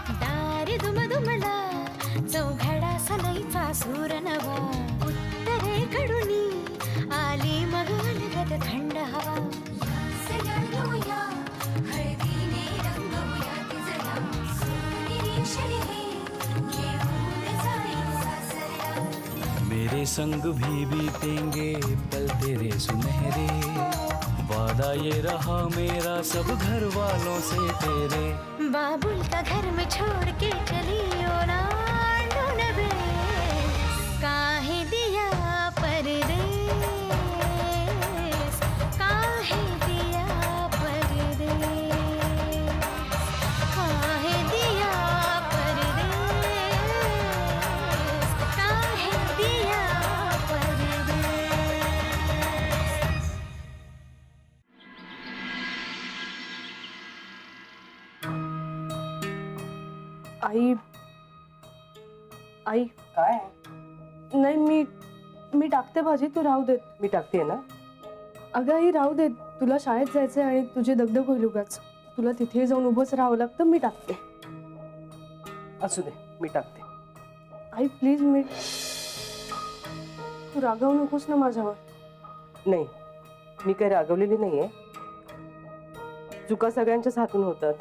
दार दुमदुमला चौघडा सनईचा सूर नवा उत्तरेकडून आली मग अलगद थंड हवा सजवूया हळदीने रंगवूया तिजला सोनेरी क्षणी घेऊन जाई सासरला मेरे संग भी बीतेंगे पल तेरे सुनहरे वादा ये रहा मेरा सब घर वालों से तेरे बाबुल का घर में छोड़ के चली ओ ना ढूंढबे काहे दिया परदेस काहे दिया परदेस काहे दिया परदेस काहे दिया परदेस। आई आई काय नाही मी टाकते भाजी, तू राहू देत. मी टाकते ना. अगं आई राहू देत, तुला शाळेत जायचंय आणि तुझी दगदग होईल उगाच. तुला तिथे जाऊन उभंच राहावं लागतं. मी टाकते. असू दे, मी टाकते. आई प्लीज तू रागावू नकोस ना माझ्यावर. नाही, मी काही रागवलेली नाहीये. चुका सगळ्यांच्याच हातून होतात,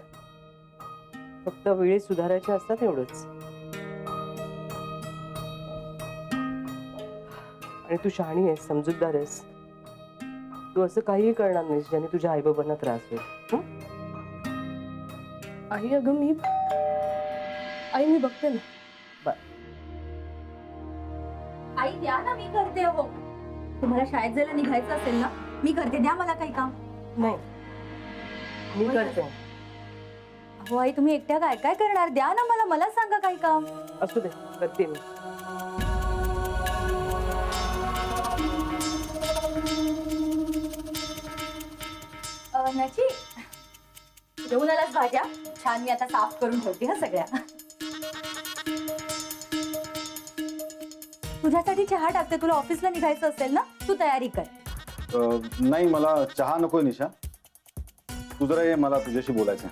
फक्त वेळेत सुधारायच्या असतात एवढंच. आणि तू शहाणी आहेस, समजूतदार आहेस. तू असं काहीही करणार नाहीस ज्याने तुझ्या आईबाबांना त्रास होईल. आई अगं मी बघते ना. आई द्या ना, मी करते. हो, तुम्हाला शाळेत जायला निघायचं असेल ना, मी करते. द्या मला काही काम. नाही, मी करते. हो आई, तुम्ही एकट्या काय काय करणार? द्या ना मला सांगा काही काम. असू दे, करते मी. नची घेऊन आलास भाज्या? छान, मी आता साफ करून ठेवते हा सगळ्या. तुझ्यासाठी चहा टाकते. तुला ऑफिसला निघायचं असेल ना, तू तयारी कर. नाही, मला चहा नको निशा. तू जरा ये, मला तुझ्याशी बोलायचं.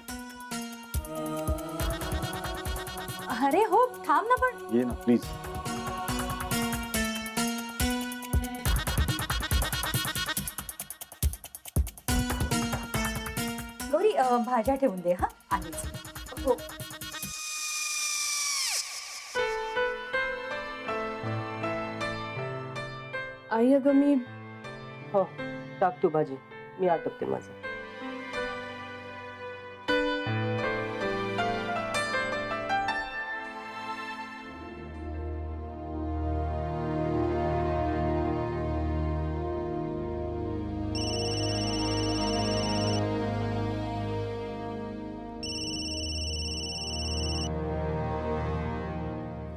अरे हो, थांब ना. पण ये ना प्लीज. गौरी, भाज्या ठेवून दे. हा, आलीच. हो. आई अगं मी हो, टाक तू भाजी, मी आटपते माझं.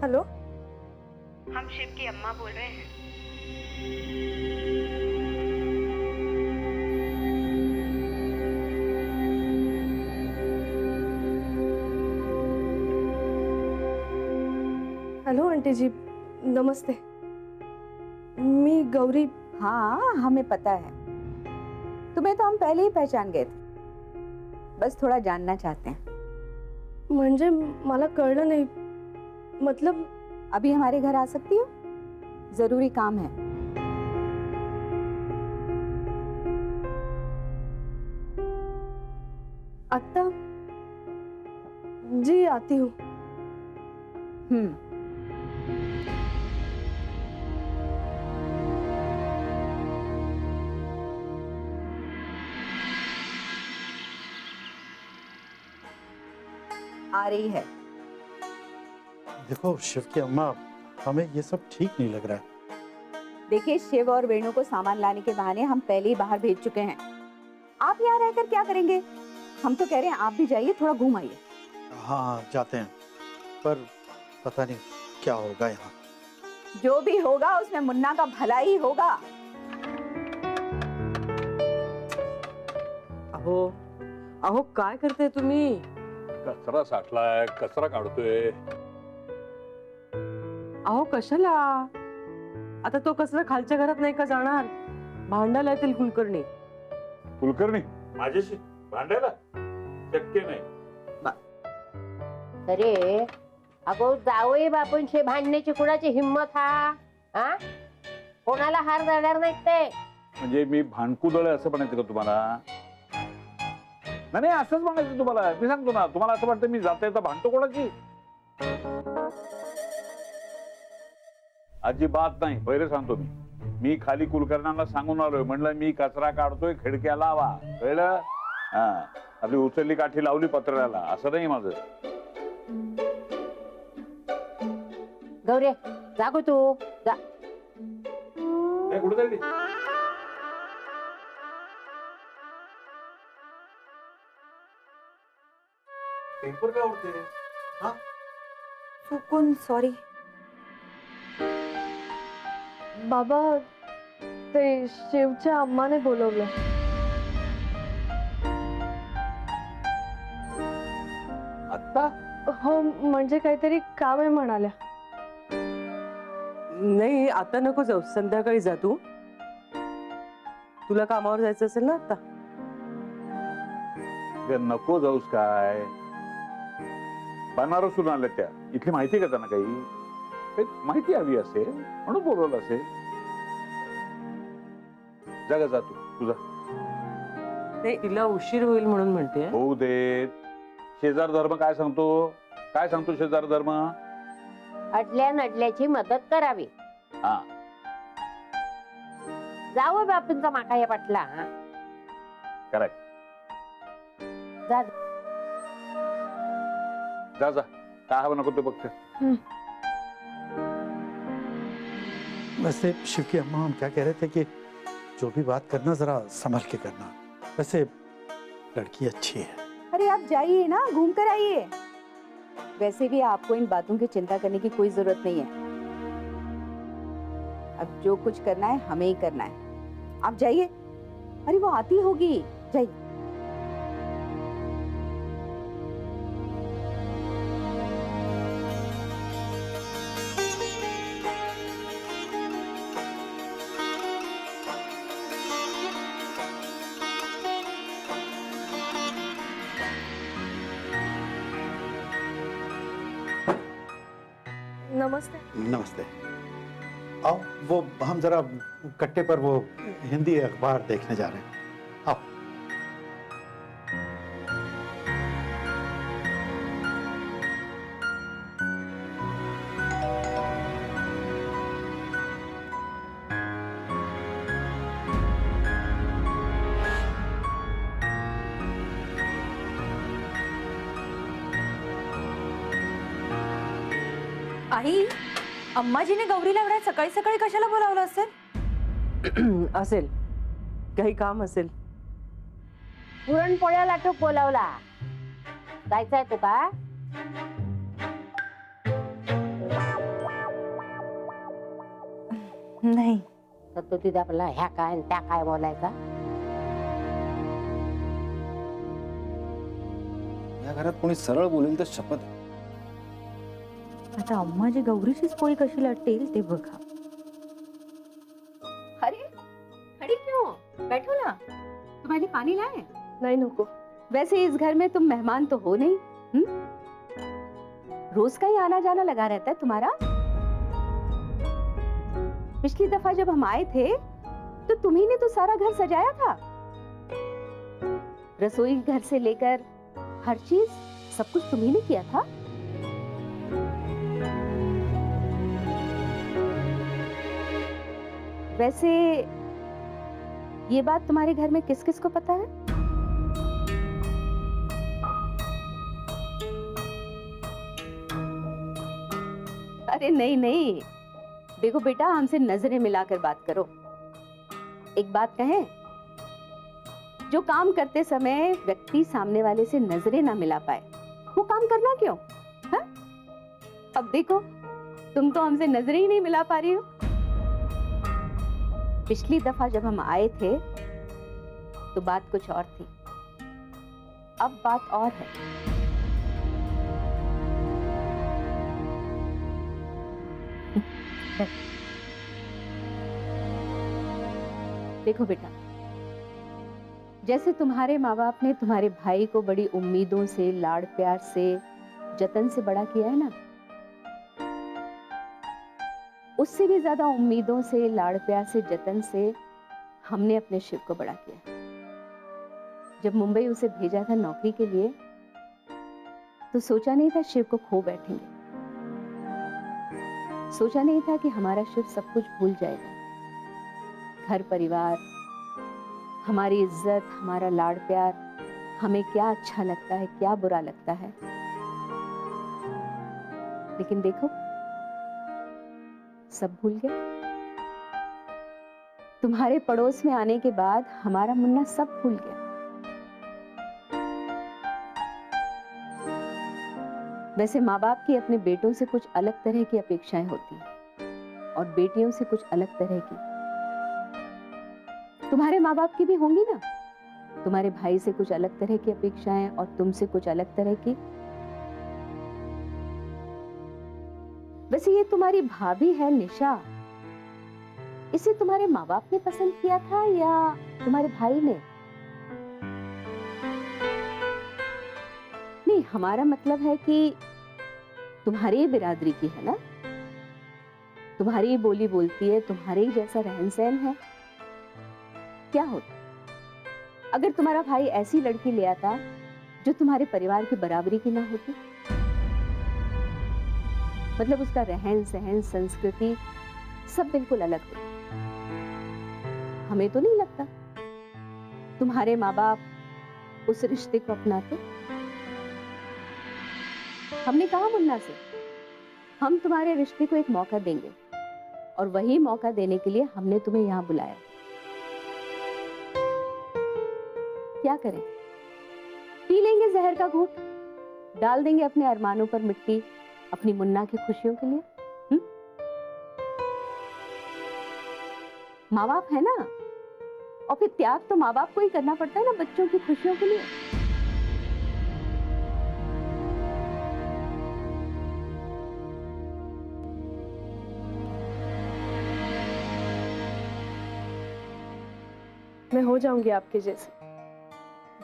हॅलो, हम शिव की अम्मा बोल रहे हैं. हॅलो आंटी जी, नमस्ते. मी गौरी. हाँ, हमें पता है. तुम्हें तो हम पहले ही पहचान गए थे. बस थोड़ा जानना चाहते हैं. म्हणजे मला कळलं नाही. मतलब अभी हमारे घर आ सकती हो? जरूरी काम है. आता जी आती हूँ. आ रही है. देखो शिव की अम्मा, हमें ये सब ठीक नहीं लग रहा है. देखिए, शिव और वेणु को सामान लाने के बहाने हम पहले ही बाहर भेज चुके हैं. आप यहाँ रहकर क्या करेंगे? हम तो कह रहे हैं आप भी जाइए, थोड़ा घूम आइए. हाँ, जाते हैं, पर पता नहीं क्या होगा यहाँ. जो भी होगा उसमें मुन्ना का भला ही होगा. अहो अहो, काय करते तुम्ही? कचरा साठलाय, कचरा काढतोय. अहो कशाला? आता तो कचरा खालच्या घरात नाही का जाणार? भांडायला येतील कुलकर्णी. कुलकर्णी माझ्याशी भांडायला? शक्य नाही. अरे अगो जावई बापूंशी भांडण्याची कुणाची हिंमत हा कोणाला हार जाणार नाही ते. म्हणजे मी भांडकुदळ असं म्हणायचं का तुम्हाला? नाही असंच म्हणायचं तुम्हाला. मी सांगतो ना, तुम्हाला असं वाटतं मी जाता येता भांडतो कोणाची? अजिबात नाही. पहिले सांगतो मी खाली कुलकर्ण्यांना सांगून आलोय, म्हणलं मी कचरा काढतोय, खिडक्या लावा. कळलं? हा, आपली उचलली काठी लावली पत्र्याला, असं नाही माझं. गौरी जागो तू जा. कुठे जायली? पेपर काय उडते? चुकून सॉरी. बाबा ते शिवच्या अम्माने बोलवलं. आत्ता? हो म्हणजे काहीतरी काम आहे म्हणाल्या. नाही आता नको जाऊ, संध्याकाळी जा तू. तुला कामावर जायचं असेल ना आता. नको जाऊस काय? बनारसून आल्या त्या. इथली माहिती का त्यांना? काही माहिती हवी असेल म्हणून बोलवलं असेल. जागा जा तुझा. ते तिला उशीर होईल म्हणून म्हणते. होऊ देत. शेजार धर्म काय सांगतो? काय सांगतो शेजार धर्म? अडल्या नडल्याची मदत करावी. हा, जावई बापूंचा माका या पटला. करेक्ट. जा जा जा. काय हवं नको ते बघते. वैसे शिव की अम्मा हम क्या कह रहे थे कि जो भी बात करना जरा संभल के करना. वैसे लड़की अच्छी है. अरे आप जाइए ना, घूम कर आइए. वैसे भी आपको इन बातों की चिंता करने की कोई जरूरत नहीं है. अब जो कुछ करना है हमें ही करना है. आप जाइए. अरे वो आती होगी, जाइए. नमस्ते. नमस्ते. आओ, वो हम जरा कट्टे पर वो हिंदी अखबार देखने जा रहे हैं. आओ. आई, अम्माजीने गौरीला एवढ्या सकाळी सकाळी कशाला बोलावलं असेल? असेल काही काम असेल. पुरणपोळ्या लाटूक बोलावला. जायचंय तुका? नाही. तर तू तिथे आपला ह्या काय आणि त्या काय बोलायचा? या घरात कोणी सरळ बोलेल तर शपथ. आता अम्माजी गौरीचीच पोळी कशी लाटेल ते बघा. अरे खड़ी क्यों? बैठो ना, तुम्हारे लिए पानी लाए. नाही नको. वैसे इस घर में तुम मेहमान तो हो नहीं. रोज का ही आना जाना लगा रहता है तुम्हारा. पिछली दफा जब हम आए थे तो तुम्ही ने तो सारा घर सजाया था. रसोई घर से लेकर हर चीज सब कुछ तुम्ही ने किया था. वैसे ये बात तुम्हारे घर में किस किस को पता है? अरे नहीं नहीं, देखो बेटा, हमसे नजरें मिलाकर बात करो. एक बात कहें, जो काम करते समय व्यक्ति सामने वाले से नजरें ना मिला पाए, वो काम करना क्यों? हा? अब देखो, तुम तो हमसे नजरें ही नहीं मिला पा रही हो. पिछली दफा जब हम आए थे तो बात कुछ और थी, अब बात और है. देखो बेटा, जैसे तुम्हारे माँ बाप ने तुम्हारे भाई को बड़ी उम्मीदों से, लाड़ प्यार से जतन से बड़ा किया है ना, उससे भी ज्यादा उम्मीदों से, लाड़ प्यार से, जतन से हमने अपने शिव को बड़ा किया। जब मुंबई उसे भेजा था नौकरी के लिए, तो सोचा नहीं था शिव को खो बैठेंगे। सोचा नहीं था कि हमारा शिव सब कुछ भूल जाएगा, घर परिवार, हमारी इज्जत, हमारा लाड़ प्यार, हमें क्या अच्छा लगता है, क्या बुरा लगता है। लेकिन देखो, सब भूल गया। तुम्हारे पड़ोस में आने के बाद हमारा मुन्ना सब भूल गया। वैसे माँ बाप की अपने बेटों से कुछ अलग तरह की अपेक्षाएं होती हैं और बेटियों से कुछ अलग तरह की। तुम्हारे माँ बाप की भी होंगी ना, तुम्हारे भाई से कुछ अलग तरह की अपेक्षाएं और तुमसे कुछ अलग तरह की। वैसे ये तुम्हारी भाभी है निशा, इसे तुम्हारे माँ बाप ने पसंद किया था या तुम्हारे भाई ने? नहीं, हमारा मतलब है कि तुम्हारी बिरादरी की है ना, तुम्हारी बोली बोलती है, तुम्हारे जैसा रहन सहन है। क्या होता अगर तुम्हारा भाई ऐसी लड़की ले आता जो तुम्हारे परिवार की बराबरी की ना होती? मतलब उसका रहन सहन, संस्कृति सब बिल्कुल अलग होती। हमें तो नहीं लगता तुम्हारे माँ बाप उस रिश्ते को अपनाते। हमने कहा मुन्ना से, हम तुम्हारे रिश्ते को एक मौका देंगे, और वही मौका देने के लिए हमने तुम्हें यहां बुलाया। क्या करें? पी लेंगे जहर का घूंट, डाल देंगे अपने अरमानों पर मिट्टी अपनी मुन्ना की खुशियों के लिए। माँ बाप है ना, और फिर त्याग तो माँ बाप को ही करना पड़ता है ना बच्चों की खुशियों के लिए। मैं हो जाऊंगी आपके जैसे,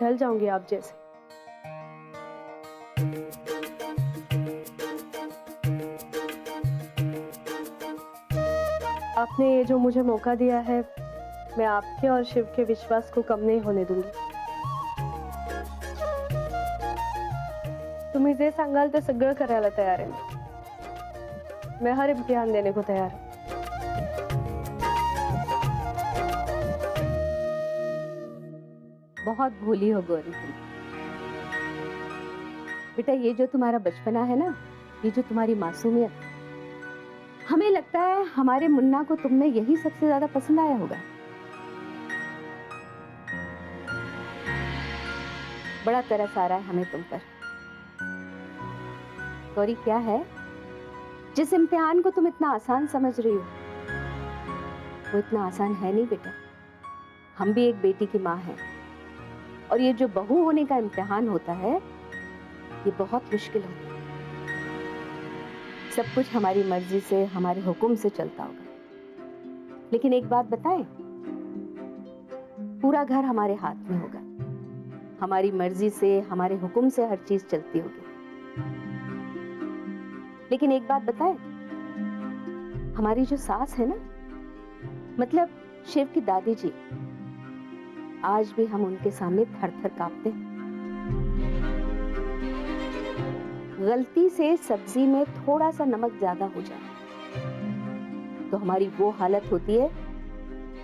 ढल जाऊंगी आप जैसे। आपने ये जो मुझे मौका दिया है, मैं आपके और शिव के विश्वास को कम नहीं होने दूंगी। तुम्ही जे सांगाल ते सगळं करायला तयार आहे। मैं हर इम्तिहान देने को तैयार हूँ। बहुत भोली हो गौरी तुम। बेटा, ये जो तुम्हारा बचपना है ना, ये जो तुम्हारी मासूमियत, हमें लगता है हमारे मुन्ना को तुम में यही सबसे ज्यादा पसंद आया होगा। बड़ा तरस आ रहा है हमें तुम पर। गौरी, क्या है जिस इम्तिहान को तुम इतना आसान समझ रही हो, वो इतना आसान है नहीं बेटा। हम भी एक बेटी की माँ हैं, और ये जो बहू होने का इम्तिहान होता है, ये बहुत मुश्किल होता है। सब कुछ हमारी मर्जी से, हमारे हुक्म से चलता होगा, लेकिन एक बात बताएं, पूरा घर हमारे हाथ में होगा। हमारी मर्जी से, हमारे हुक्म से हर चीज चलती होगी। लेकिन एक बात बताएं, हमारी जो सास है ना, मतलब शिव की दादी जी, आज भी हम उनके सामने थर थर कांपते हैं। गलती से सब्जी में थोड़ा सा नमक ज्यादा हो जाए तो हमारी वो हालत होती है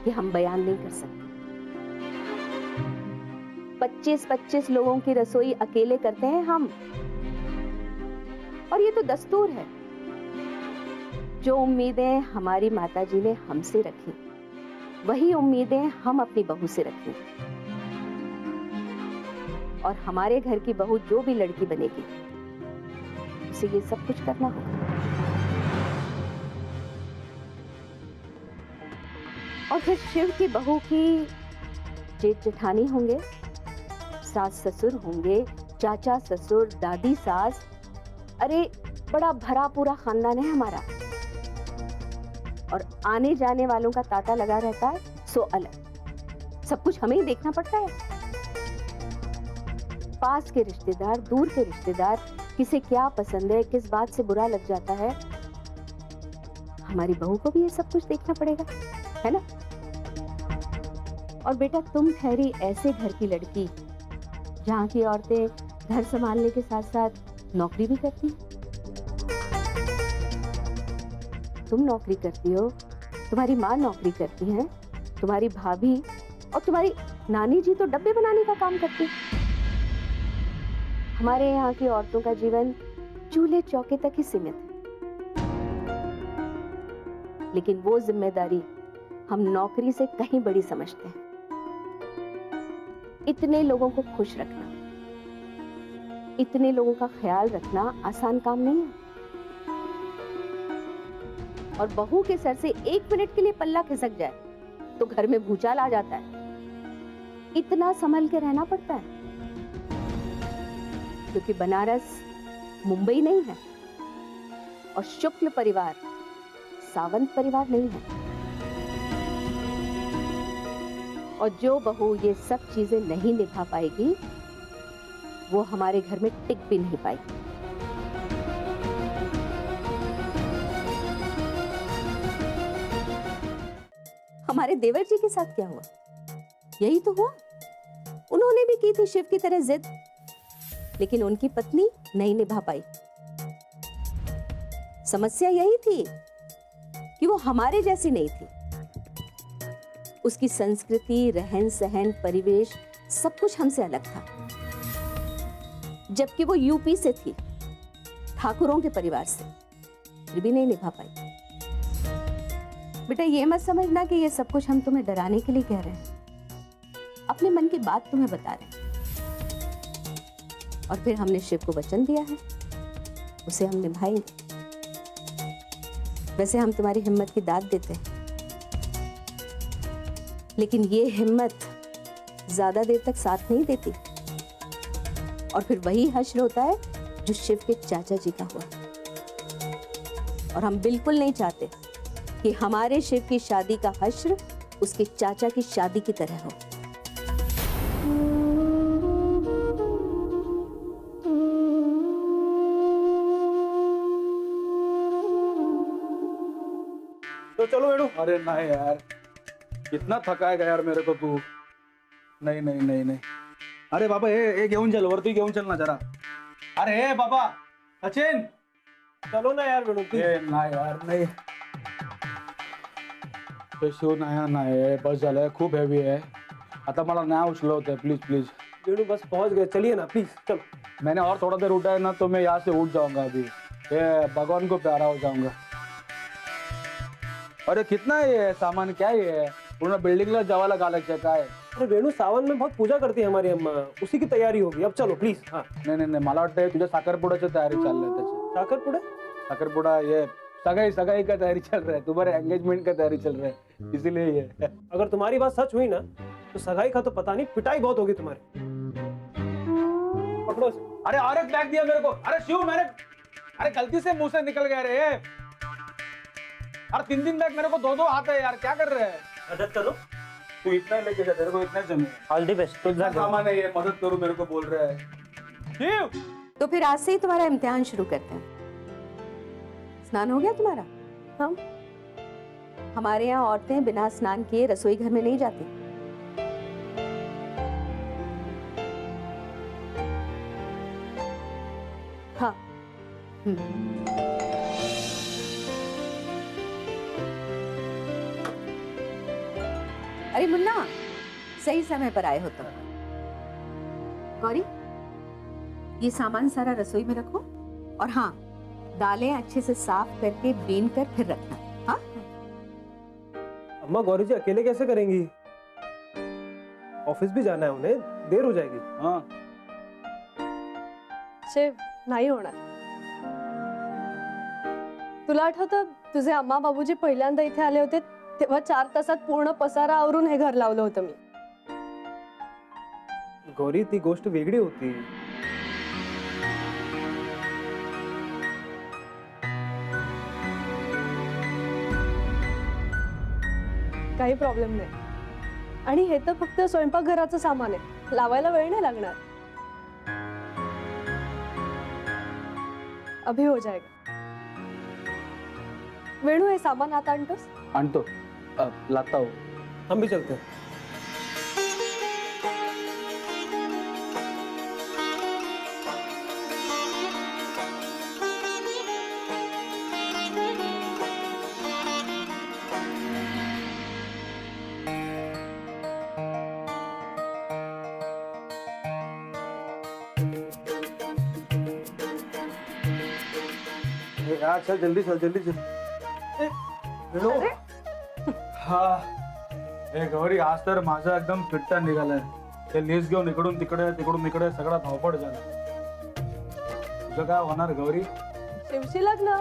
कि हम बयान नहीं कर सकते। 25-25 लोगों की रसोई अकेले करते हैं हम, और ये तो दस्तूर है। जो उम्मीदें हमारी माताजी ने हमसे रखी, वही उम्मीदें हम अपनी बहू से रखें, और हमारे घर की बहू जो भी लड़की बनेगी, उसे ये सब कुछ करना होगा। और फिर शिव की बहू की जेठ जेठानी होंगे, सास ससुर होंगे, चाचा ससुर, दादी सास, अरे बड़ा भरा पूरा खानदान है हमारा, और आने जाने वालों का तांता लगा रहता है, सो अलग। सब कुछ हमें ही देखना पड़ता है। पास के रिश्तेदार, दूर के रिश्तेदार, किसे क्या पसंद है, किस बात से बुरा लग जाता है, हमारी बहू को भी ये सब कुछ देखना पड़ेगा, है ना? और बेटा तुम ठहरी ऐसे घर की लड़की जहाँ की औरतें घर संभालने के साथ साथ नौकरी भी करती हैं। तुम नौकरी करती हो, तुम्हारी माँ नौकरी करती हैं, तुम्हारी भाभी और तुम्हारी नानी जी तो डब्बे बनाने का काम करती हैं। हमारे यहाँ की औरतों का जीवन चूल्हे चौके तक ही सीमित है, लेकिन वो जिम्मेदारी हम नौकरी से कहीं बड़ी समझते हैं। इतने लोगों को खुश रखना, इतने लोगों का ख्याल रखना आसान काम नहीं है। और बहू के सर से 1 मिनट के लिए पल्ला खिसक जाए तो घर में भूचाल आ जाता है। इतना संभल के रहना पड़ता है, क्योंकि बनारस मुंबई नहीं है और शुक्ल परिवार सावंत परिवार नहीं है। और जो बहू ये सब चीजें नहीं निभा पाएगी वो हमारे घर में टिक भी नहीं पाएगी। हमारे देवर जी के साथ क्या हुआ? यही तो हुआ। उन्होंने भी की थी शिव की तरह जिद, लेकिन उनकी पत्नी नहीं निभा पाई। समस्या यही थी कि वो हमारे जैसी नहीं थी। उसकी संस्कृति, रहन सहन, परिवेश सब कुछ हमसे अलग था, जबकि वो यूपी से थी, ठाकुरों के परिवार से, फिर भी नहीं निभा पाई। बेटा ये मत समझना कि ये सब कुछ हम तुम्हें डराने के लिए कह रहे हैं, अपने मन की बात तुम्हें बता रहे हैं। और फिर हमने शिव को वचन दिया है, उसे हम निभाएंगे। वैसे हम तुम्हारी हिम्मत की दाद देते हैं, लेकिन ये हिम्मत ज्यादा देर तक साथ नहीं देती। और फिर वही हश्र होता है जो शिव के चाचा जी का हुआ। और हम बिल्कुल नहीं चाहते कि हमारे शिव की शादी का हश्र उसके चाचा की शादी की तरह हो। तो चलो बेटू। अरे नहीं यार, कितना थकाएगा यार मेरे को तू। नहीं नहीं नहीं नहीं, अरे बाबा हे घेऊन चल, वरती घेऊन चल ना जरा। अरे हे बाबा सचिन, चलो ना यार बेटू। नाही यार नाही, शिव नाही बस झालंय, खूप हेवी आहे आता, मला नाही उचलं होतं, प्लीज प्लीज। बेटू बस पहुंच गए, चलिए ना प्लीज चलो। मैंने और थोड़ा देर उठा है ना तो मैं यहाँ से उठ जाऊंगा अभी, ये भगवान को प्यारा हो जाऊंगा। अरे कितना ये सामान, क्या ये पूर्ण बिल्डिंगला जावाला घालायचं काय? अरे वेणू सावन में बहुत पूजा करती है हमारी अम्मा, उसी की तयारी होगी, अब चलो प्लीज। हाँ नहीं नहीं नहीं, मला वाटतं तुझ्या साखरपुड्याची तयारी चालली आहे त्याची। साखरपुडा? साखरपुडा ये सगाई का तैयारी चल रहा है, तुम्हारे एंगेजमेंट का तैयारी चल रहा है, इसीलिए ये। अगर तुम्हारी बात सच हुई ना तो सगाई का तो पता नहीं, पिटाई बहुत होगी तुम्हारी। पकड़ो। अरे और एक बैग दिया मेरे को। अरे शिव मैंने, अरे गलती से मुंह से निकल गया रे। अरे 3 बैग मेरे को 2 हाथ है यार, क्या कर रहे हैं? अच्छा चलो, तू इतना लेके जा, तेरे को इतना चाहिए। All the best. तुझा सामान है ये, मदद करो मेरे को बोल रहा है शिव। तो फिर आज से ही तुम्हारा इम्तिहान शुरू करते हैं। स्नान हो गया तुम्हारा? हाँ। हमारे यहाँ औरतें बिना स्नान किए रसोई घर में नहीं जाती। हाँ। अरे मुन्ना, सही समय पर आए हो तुम। गौरी, ये सामान सारा रसोई में रखो, और हाँ दालें अच्छे से साफ करके बीन कर फिर रखना। हाँ? अम्मा गौरी जी अकेले कैसे करेंगी? ऑफिस भी जाना है उन्हें, देर हो जाएगी। हाँ शिव, नाही होणार। तुला आठवतं तुझे अम्मा बाबूजी पहिल्यांदा इथे आले होते तेव्हा 4 तासात पूर्ण पसारा आवरून हे घर लावलं होतं मी। गौरी ती गोष्ट वेगळी होती। काही प्रॉब्लेम नाही, आणि हे तर फक्त स्वयंपाकघराचं सामान आहे, लावायला वेळ नाही लागणार। अभी हो जाएगा. वेणू हे सामान आता आणतोस? आणतो. लाता हो. हम भी चलते हैं. यार चल जल्दी चल जल्दी चल. वेणू. हा. हे गौरी आज तर माझा एकदम पिट्टा निघालाय. ते लिस्ट घेऊन इकडून तिकडे तिकडून इकडे सगळा धावपळ झाला. तुझं काय होणार गौरी? शिवशी लग्न.